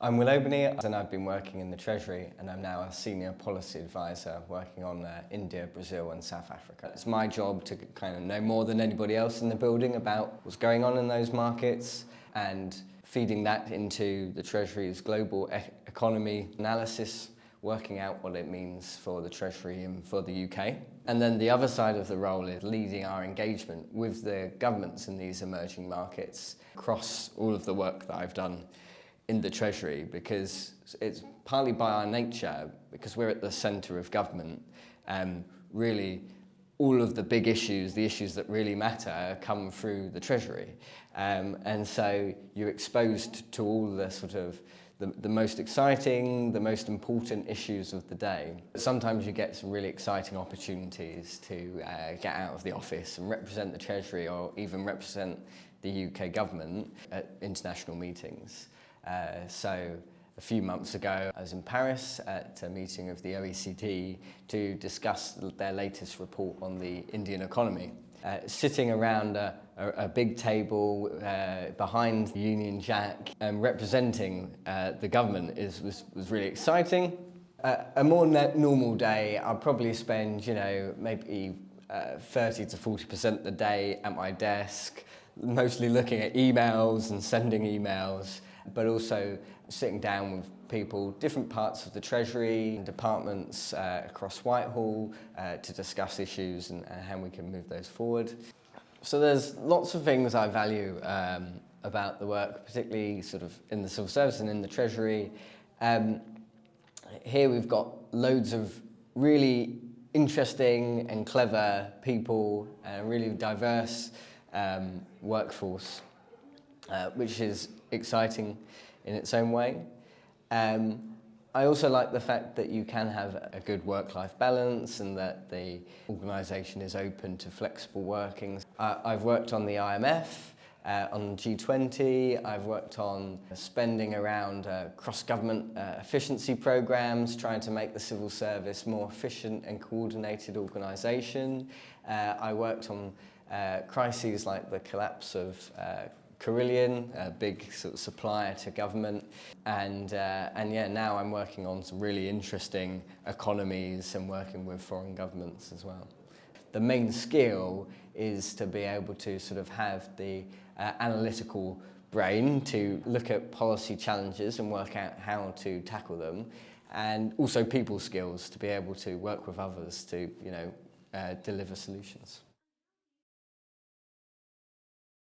I'm Will Obeney and I've been working in the Treasury, and I'm now a Senior Policy Advisor working on India, Brazil and South Africa. It's my job to kind of know more than anybody else in the building about what's going on in those markets and feeding that into the Treasury's global economy analysis, working out what it means for the Treasury and for the UK. And then the other side of the role is leading our engagement with the governments in these emerging markets across all of the work that I've done in the Treasury, because it's partly by our nature, because we're at the centre of government, really all of the big issues, the issues that really matter, come through the Treasury. And so you're exposed to all the sort of the most exciting, the most important issues of the day. Sometimes you get some really exciting opportunities to get out of the office and represent the Treasury, or even represent the UK government at international meetings. So a few months ago, I was in Paris at a meeting of the OECD to discuss their latest report on the Indian economy. Sitting around a big table behind the Union Jack and representing the government was really exciting. A more normal day, I'll probably spend, maybe 30 to 40% of the day at my desk, mostly looking at emails and sending emails, but also sitting down with people, different parts of the Treasury, departments across Whitehall to discuss issues and how we can move those forward. So there's lots of things I value about the work, particularly sort of in the civil service and in the Treasury. Here we've got loads of really interesting and clever people and a really diverse workforce, which is exciting in its own way. I also like the fact that you can have a good work-life balance and that the organisation is open to flexible working. I've worked on the IMF, on G20, I've worked on spending around cross-government efficiency programmes, trying to make the civil service more efficient and coordinated organisation. I worked on crises like the collapse of Carillion, a big sort of supplier to government, and yeah, now I'm working on some really interesting economies and working with foreign governments as well. The main skill is to be able to sort of have the analytical brain to look at policy challenges and work out how to tackle them, and also people skills to be able to work with others to deliver solutions.